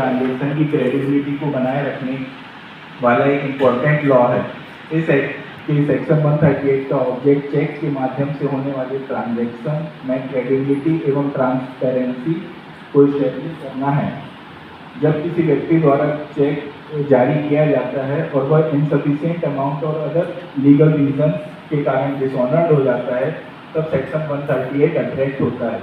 Transaction की credibility को बनाए रखने वाला एक इम्पोर्टेंट लॉ है। इस एक्ट के सेक्शन 138 का ऑब्जेक्ट चेक के माध्यम से होने वाले ट्रांजैक्शन में क्रेडिबिलिटी एवं ट्रांसपेरेंसी को इस्टेब्लिश करना है। जब किसी व्यक्ति द्वारा चेक जारी किया जाता है और वह इनसफिशिएंट अमाउंट और अदर लीगल रीजन के कारण डिसऑनर्ड हो जाता है, तब सेक्शन 138 अट्रैक्ट होता है।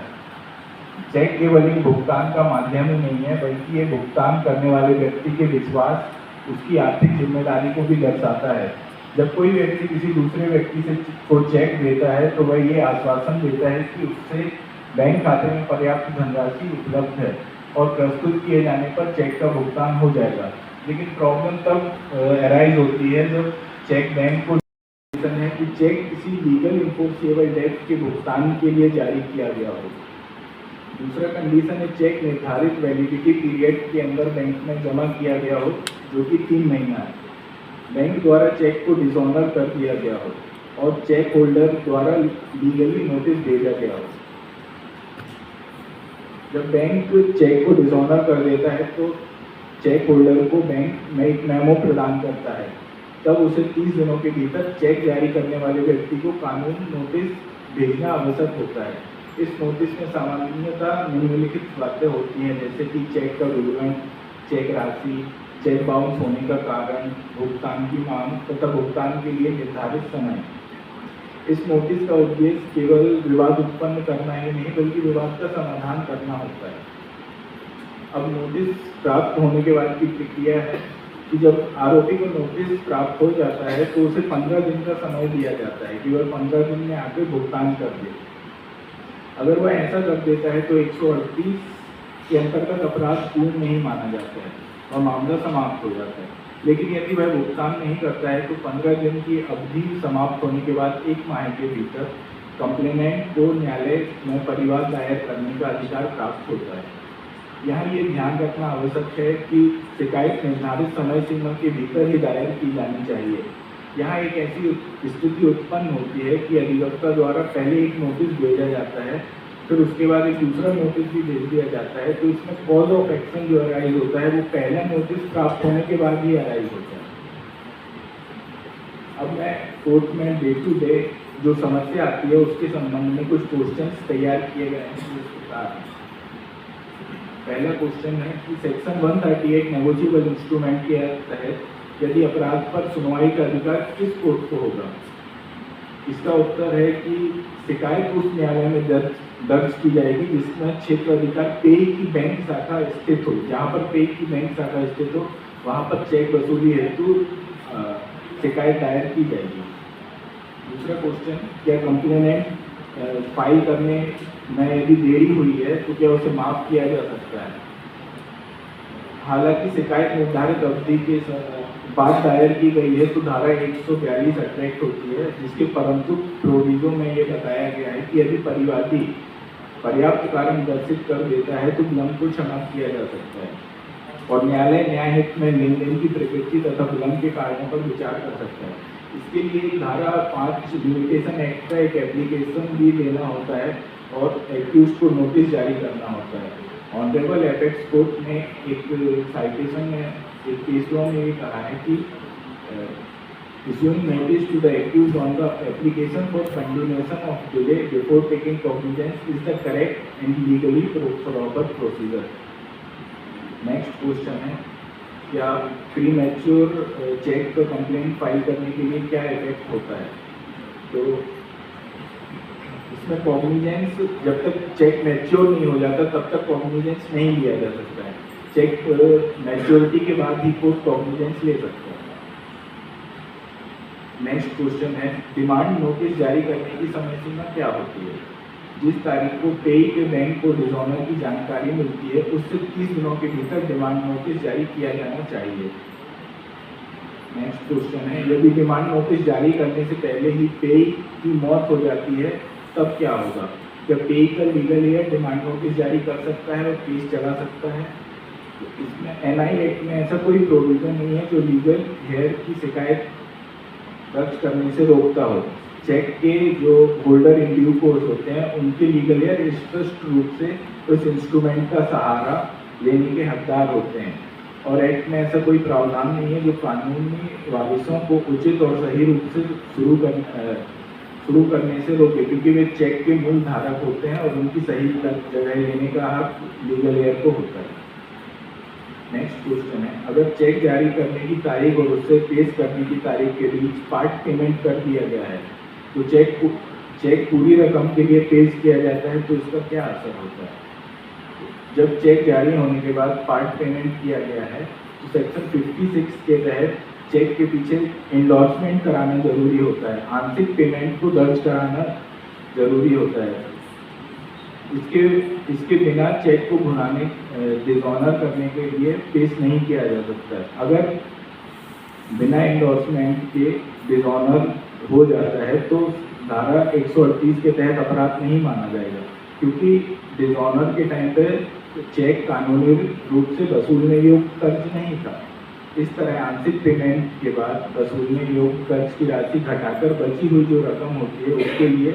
चेक केवल एक भुगतान का माध्यम ही नहीं है, बल्कि ये भुगतान करने वाले व्यक्ति के विश्वास, उसकी आर्थिक जिम्मेदारी को भी दर्शाता है। जब कोई व्यक्ति किसी दूसरे व्यक्ति से को चेक देता है तो वह ये आश्वासन देता है कि उससे बैंक खाते में पर्याप्त धनराशि उपलब्ध है और प्रस्तुत किए जाने पर चेक का भुगतान हो जाएगा। लेकिन प्रॉब्लम तब अराइज होती है जब चेक बैंक को है कि चेक किसी लीगल इन्फोर्सेबल डेट के भुगतान के लिए जारी किया गया हो। दूसरा कंडीशन है चेक निर्धारित वैलिडिटी पीरियड के अंदर बैंक में जमा किया गया हो, जो कि 3 महीना है। बैंक द्वारा चेक को डिसऑनर कर दिया गया हो और चेक होल्डर द्वारा लीगली नोटिस भेजा गया हो। जब बैंक चेक को डिसऑनर कर देता है तो चेक होल्डर को बैंक में एक मेमो प्रदान करता है। तब उसे 30 दिनों के भीतर चेक जारी करने वाले व्यक्ति को कानून नोटिस भेजना आवश्यक होता है। इस नोटिस में सामान्यतः निम्नलिखित बातें होती हैं, जैसे कि चेक का विवरण, चेक राशि, चेक बाउंस होने का कारण, भुगतान की मांग तथा भुगतान के लिए निर्धारित समय। इस नोटिस का उद्देश्य केवल विवाद उत्पन्न करना ही नहीं, बल्कि विवाद का समाधान करना होता है। अब नोटिस प्राप्त होने के बाद की प्रक्रिया है कि जब आरोपी को नोटिस प्राप्त हो जाता है तो उसे 15 दिन का समय दिया जाता है कि वह 15 दिन में आगे भुगतान कर दे। अगर वह ऐसा कर देता है तो 138 के अंतर्गत अपराध पूर्ण नहीं माना जाता है और मामला समाप्त हो जाता है। लेकिन यदि वह भुगतान नहीं करता है तो 15 दिन की अवधि समाप्त होने के बाद 1 माह के भीतर कंप्लेनेंट को न्यायालय में परिवाद दायर करने का अधिकार प्राप्त होता है। यहाँ ये ध्यान रखना आवश्यक है कि शिकायत निर्धारित समय सीमा के भीतर ही दायर की जानी चाहिए। यहाँ एक ऐसी स्थिति उत्पन्न होती है कि अधिवक्ता द्वारा पहले एक नोटिस भेजा जाता है, फिर उसके बाद एक दूसरा नोटिस भी भेज दिया जाता है, तो इसमें कॉज ऑफ एक्शन जो अराइज होता है वो पहला नोटिस प्राप्त होने के बाद ही अराइज होता है। अब मैं कोर्ट में डे टू डे जो समस्या आती है उसके संबंध में कुछ क्वेश्चंस तैयार किए गए हैं जिस प्रकार। पहला क्वेश्चन है कि सेक्शन 138 नेगोशिएबल इंस्ट्रूमेंट के तहत यदि अपराध पर सुनवाई का अधिकार किस कोर्ट को होगा? इसका उत्तर है कि शिकायत उस न्यायालय में दर्ज की जाएगी जिसमें क्षेत्र अधिकार पेय की बैंक शाखा स्थित हो। जहाँ पर पेय की बैंक शाखा स्थित हो वहाँ पर चेक वसूली हेतु शिकायत दायर की जाएगी। दूसरा क्वेश्चन, क्या कंप्लेनेंट फाइल करने में यदि देरी हुई है तो क्या उसे माफ़ किया जा सकता है? हालांकि शिकायत निर्धारित अवधि के बाद दायर की गई है तो धारा 142 अट्रैक्ट होती है, जिसके परंतु प्रोविजो में ये बताया गया है कि यदि परिवादी पर्याप्त कारण दर्शित कर देता है तो विलंब को क्षमा किया जा सकता है और न्यायालय न्यायहित में लेन देन की प्रकृति तथा विलंब के कारणों पर विचार कर सकता है। इसके लिए धारा 5 लिमिटेशन एक्ट का एक एप्लीकेशन भी देना होता है और एक्यूज को नोटिस जारी करना होता है। ऑनरेबल एपेक्स कोर्ट ने एक साइटेशन में एक केस लॉ में ये कहा है कि issuing notice to the accused on the application for continuation of delay before taking cognizance is the correct and legally proper procedure. Next question है, क्या प्रीमैच्योर चेक का कंप्लेंट फाइल करने के लिए क्या इफेक्ट होता है? तो इसमें कॉग्निजेंस जब तक चेक मैच्योर नहीं हो जाता तब तक कॉग्निजेंस नहीं लिया जा सकता है। चेक मैच्योरिटी के बाद ही कोर्ट कॉग्निजेंस ले सकता है। नेक्स्ट क्वेश्चन है, डिमांड नोटिस जारी करने की समय सीमा क्या होती है? जिस तारीख को पेई के बैंक को डिसऑनर की जानकारी मिलती है उससे 30 दिनों के भीतर डिमांड नोटिस जारी किया जाना चाहिए। नेक्स्ट क्वेश्चन है, यदि डिमांड नोटिस जारी करने से पहले ही पेई की मौत हो जाती है तब क्या होगा? क्या पेई का लीगल हेयर डिमांड नोटिस जारी कर सकता है और केस चला सकता है? तो इसमें एनआई एक्ट में ऐसा कोई प्रोविजन नहीं है जो लीगल हेयर की शिकायत दर्ज करने से रोकता हो। चेक के जो होल्डर इन ड्यू कोर्स होते हैं उनके लीगल हेयर स्पष्ट रूप से उस इंस्ट्रूमेंट का सहारा लेने के हकदार होते हैं। और एक्ट में ऐसा कोई प्रावधान नहीं है जो कानूनी वारिसों को उचित और सही रूप से शुरू करने से रोके, क्योंकि वे चेक के मूल धारक होते हैं और उनकी सही जगह लेने का हक लीगल एयर को होता है। नेक्स्ट क्वेश्चन है, अगर चेक जारी करने की तारीख और उससे पेश करने की तारीख के बीच पार्ट पेमेंट कर दिया गया है तो चेक पूरी रकम के लिए पेश किया जाता है, तो इसका क्या असर होता है? जब चेक जारी होने के बाद पार्ट पेमेंट किया गया है तो सेक्शन 56 के तहत चेक के पीछे इंडोर्समेंट कराना जरूरी होता है, आंशिक पेमेंट को दर्ज कराना जरूरी होता है। इसके बिना चेक को भुनाने डिसऑनर करने के लिए पेश नहीं किया जा सकता है। अगर बिना इंडोर्समेंट के डिसऑनर हो जाता है तो धारा 138 के तहत अपराध नहीं माना जाएगा, क्योंकि डिसऑनर के टाइम पे चेक कानूनी रूप से वसूलने योग्य कर्ज नहीं था। इस तरह आंशिक पेमेंट के बाद वसूलने योग्य कर्ज की राशि घटाकर बची हुई जो रकम होती है उसके लिए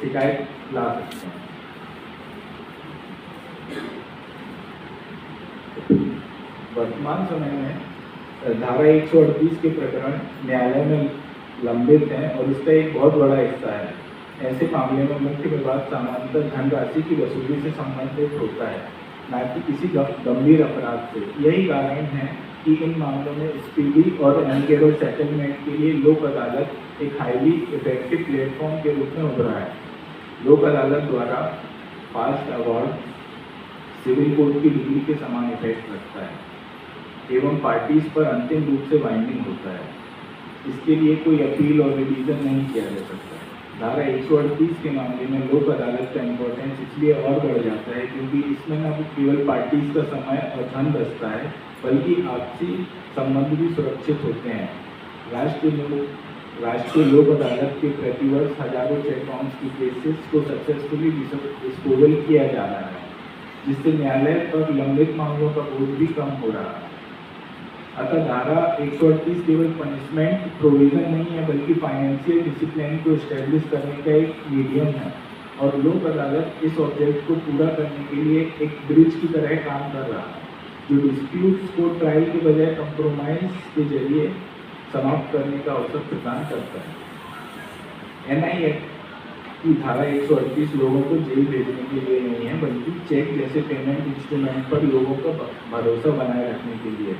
शिकायत ला सकते हैं। वर्तमान समय में धारा 138 के प्रकरण न्यायालय में लंबित हैं और इसका एक बहुत बड़ा हिस्सा है। ऐसे मामले में मुख्य विवाद सामान्यतः धनराशि की वसूली से संबंधित होता है, न कि किसी गंभीर अपराध से। यही कारण है कि इन मामलों में स्पीडी और एमिकेबल सेटलमेंट के लिए लोक अदालत एक हाईली इफेक्टिव प्लेटफॉर्म के रूप में उभरा है। लोक अदालत द्वारा फास्ट अवार्ड सिविल कोर्ट की डिग्री के समान इफेक्ट रखता है एवं पार्टीज पर अंतिम रूप से बाइंडिंग होता है। इसके लिए कोई अपील और रिवीजन नहीं किया जा सकता। धारा 138 के मामले में लोक अदालत का इम्पोर्टेंस इसलिए और बढ़ जाता है क्योंकि इसमें न केवल पार्टीज का समय और धन बचता है, बल्कि आपसी संबंध भी सुरक्षित होते हैं। राष्ट्रीय लोक अदालत के प्रतिवर्ष हजारों चेक बाउंस की केसेस को सक्सेसफुली डिस्पोजल किया जा रहा है, जिससे न्यायालय पर लंबित मामलों का बोझ भी कम हो रहा है। अतः धारा 138 केवल पनिशमेंट प्रोविजन नहीं है, बल्कि फाइनेंशियल डिसिप्लिन को एस्टेब्लिश करने का एक मीडियम है और लोक अदालत इस ऑब्जेक्ट को पूरा करने के लिए एक ब्रिज की तरह काम कर रहा है, जो डिस्प्यूट्स को ट्रायल के बजाय कंप्रोमाइज के जरिए समाप्त करने का अवसर प्रदान करता है। एनआई एक्ट की धारा 138 लोगों को जेल भेजने के लिए नहीं है, बल्कि चेक जैसे पेमेंट इंस्ट्रूमेंट पर लोगों का भरोसा बनाए रखने के लिए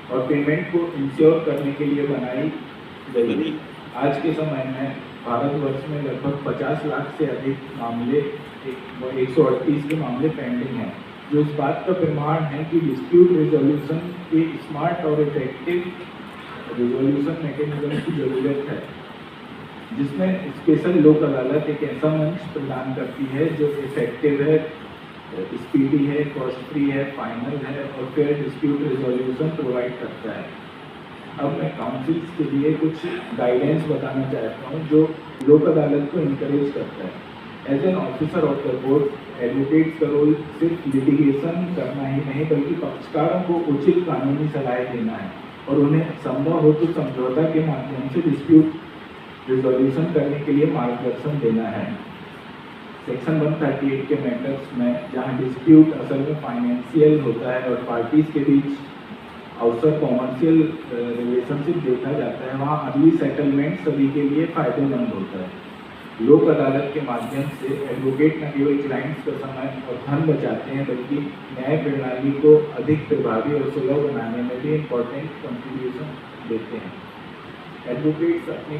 और पेमेंट को इंश्योर करने के लिए बनाई गई। आज के समय में भारतवर्ष में लगभग 50 लाख से अधिक मामले 138 के मामले पेंडिंग हैं, जो इस बात का प्रमाण है कि डिस्प्यूट रिजोल्यूशन के स्मार्ट और इफेक्टिव रिजोल्यूशन मैकेनिज्म की जरूरत है, जिसमें स्पेशल लोक अदालत एक ऐसा मंच प्रदान करती है जो इफेक्टिव है, स्पीडी है, कॉस्ट फ्री है, फाइनल है और फेयर डिस्प्यूट रिजोल्यूशन प्रोवाइड करता है। अब मैं काउंसिल्स के लिए कुछ गाइडेंस बताना चाहता हूँ जो लोक अदालत को इनकरेज करता है। As an officer of the court, advocates का रोल सिर्फ लिटिगेशन करना ही नहीं, बल्कि पक्षकारों को उचित कानूनी सलाह देना है और उन्हें संभव हो तो समझौता के माध्यम से डिस्प्यूट रिजोल्यूशन करने के लिए मार्गदर्शन देना है। सेक्शन 138 के मैटर्स में जहां डिस्प्यूट असल में फाइनेंशियल होता है और पार्टीज के बीच अवसर कॉमर्शियल रिलेशनशिप देखा जाता है, वहां अर्ली सेटलमेंट सभी के लिए फायदेमंद होता है। लोक अदालत के माध्यम से एडवोकेट न केवल क्लाइंट्स का समय और धन बचाते हैं, बल्कि न्याय प्रणाली को अधिक प्रभावी और सुलभ बनाने में भी इम्पोर्टेंट कंट्रीब्यूशन देते हैं। एडवोकेट्स अपने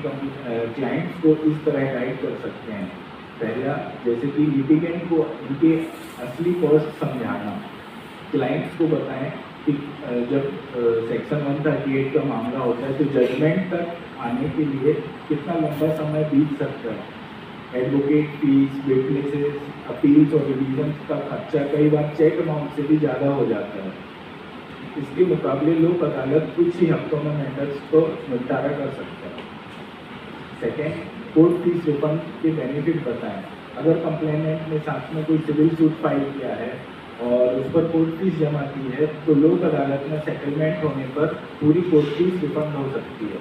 क्लाइंट्स को इस तरह गाइड कर सकते हैं। पहला, जैसे कि लिटिगेंट को उनके असली कॉस्ट समझाना, क्लाइंट्स को बताएं कि जब सेक्शन 138 का मामला होता है तो जजमेंट तक आने के लिए कितना लंबा समय बीत सकता है। एडवोकेट फीस, विटनेसेस, अपील्स और रिवीजन का खर्चा कई बार चेक अमाउंट से भी ज़्यादा हो जाता है। इसके मुकाबले लोक अदालत कुछ ही हफ्तों में मैटर्स को निपटारा कर सकता है। सेकेंड, कोर्ट फीस रिफंड के बेनिफिट बताएं। अगर कंप्लेनेंट ने साथ में कोई सिविल सूट फाइल किया है और उस पर कोर्ट फीस जमा की है तो लोक अदालत में सेटलमेंट होने पर पूरी कोर्ट फीस रिफंड हो सकती है।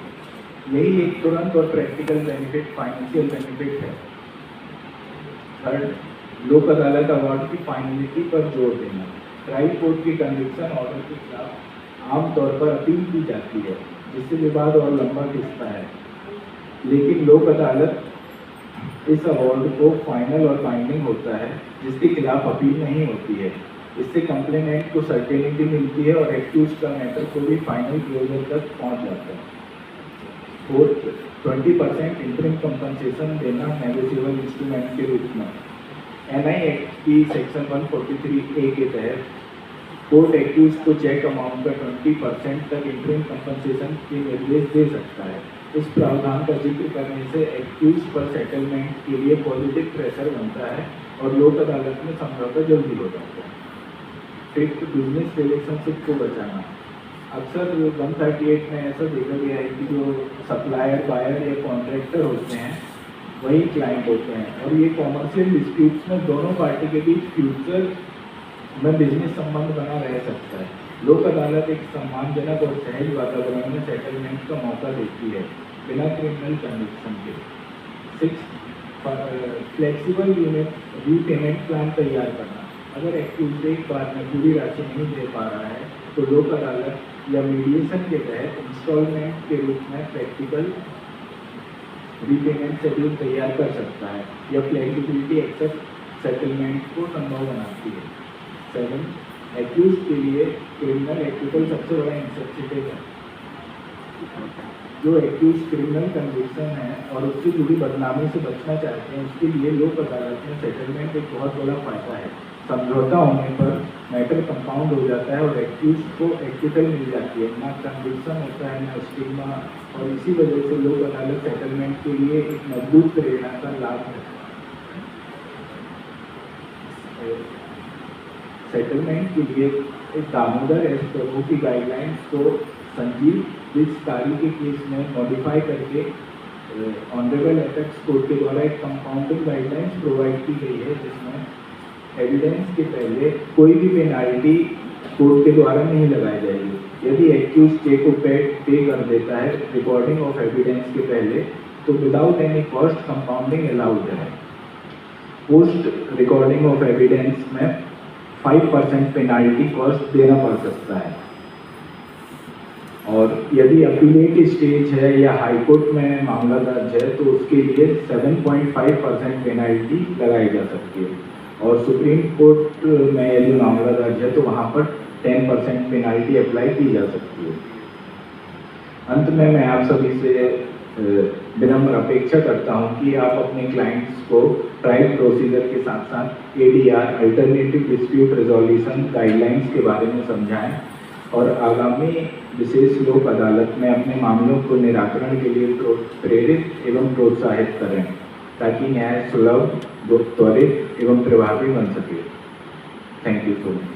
यही एक तुरंत और प्रैक्टिकल बेनिफिट, फाइनेंशियल बेनिफिट है। थर्ड, लोक अदालत अवार्ड की फाइनलिटी पर जोर देना। ट्रायल कोर्ट की कन्विक्शन ऑर्डर के खिलाफ आमतौर पर अपील की जाती है, जिससे विवाद और लंबा खिंचता है। लेकिन लोक अदालत इस अवार्ड को फाइनल और बाइंडिंग होता है, जिसके खिलाफ अपील नहीं होती है। इससे कंप्लेनेंट को सर्टेनिटी मिलती है और एक्यूज का मैटर को भी फाइनल क्लोजर तक पहुंच जाता है। फोर्थ, 20% इंटरिम कंपनसेशन देना नेगोशिएबल इंस्ट्रूमेंट के रूप में। एनआई एक्ट की सेक्शन 143A के तहत कोर्ट एक्यूज को चेक अमाउंट का 20% तक इंटरिम कंपनसेशन के निर्देश दे सकता है। इस प्रावधान का जिक्र करने से एक्यूज पर सेटलमेंट के लिए पॉजिटिव प्रेशर बनता है और लोक अदालत में समझौता जल्दी हो जाता है। फिफ्थ, बिजनेस रिलेशनशिप को बचाना। अक्सर 138 में ऐसा देखा गया है कि जो सप्लायर, बायर या कॉन्ट्रैक्टर होते हैं वही क्लाइंट होते हैं, और ये कॉमर्शियल डिस्प्यूट्स में दोनों पार्टी के बीच फ्यूचर में बिजनेस संबंध बना रह सकता है। लोक अदालत एक सम्मानजनक और सहज वातावरण में सेटलमेंट का मौका देती है, बिना क्रिमिनल कन्विक्शन के। 6, फ्लेक्सिबल रीपेमेंट प्लान तैयार करना। अगर एक्यूज एक बार में पूरी राशि नहीं दे पा रहा है तो लोक अदालत या मीडिएशन के तहत इंस्टॉलमेंट के रूप में प्रैक्टिकल रीपेमेंट शेड्यूल तैयार कर सकता है। यह फ्लेक्सिबिलिटी एक्सेप्ट सेटलमेंट को संभव बनाती है। 7, एक्यूज के लिए क्रिमिनल एक्विटल सबसे बड़ा इंसेंटिव है। जो एक्यूज क्रिमिनल कन्विक्शन है और उससे जुड़ी बदनामी से बचना चाहते हैं, उसके लिए लोक अदालत में सेटलमेंट एक बहुत बड़ा फायदा है। समझौता होने पर मैटर कंपाउंड हो जाता है और एक्यूज को एक्विटल मिल जाती है, ना कन्विक्शन होता है, ना स्टिग्मा, और इसी वजह से लोक अदालत सेटलमेंट के लिए एक मजबूत प्रेरणा का लाभ है। सेटलमेंट के लिए दामोदर एस प्रभु की गाइडलाइंस को संजीव बिजकारी के केस में मॉडिफाई करके ऑनरेबल एपेक्स कोर्ट के द्वारा एक कंपाउंडिंग गाइडलाइंस प्रोवाइड की गई है, जिसमें एविडेंस के पहले कोई भी पेनाल्टी कोर्ट के द्वारा नहीं लगाई जाएगी। यदि एक्यूज चेक को पे कर देता है रिकॉर्डिंग ऑफ एविडेंस के पहले, तो without any cost compounding allowed है। पोस्ट रिकॉर्डिंग ऑफ एविडेंस में 5% पेनाल्टी कॉस्ट देना पड़ सकता है, और यदि अपीलेट स्टेज है या हाईकोर्ट में मामला दर्ज है तो उसके लिए 7.5% पेनाल्टी लगाई जा सकती है, और सुप्रीम कोर्ट में यदि मामला दर्ज है तो वहाँ पर 10% पेनाल्टी अप्लाई की जा सकती है। अंत में मैं आप सभी से विनम्र अपेक्षा करता हूँ कि आप अपने क्लाइंट्स को ट्रायल प्रोसीजर के साथ साथ ADR alternative dispute resolution guidelines के बारे में समझाएं और आगामी विशेष लोक अदालत में अपने मामलों को निराकरण के लिए प्रेरित एवं प्रोत्साहित करें, ताकि न्याय सुलभ, त्वरित एवं प्रभावी बन सके। Thank you so much.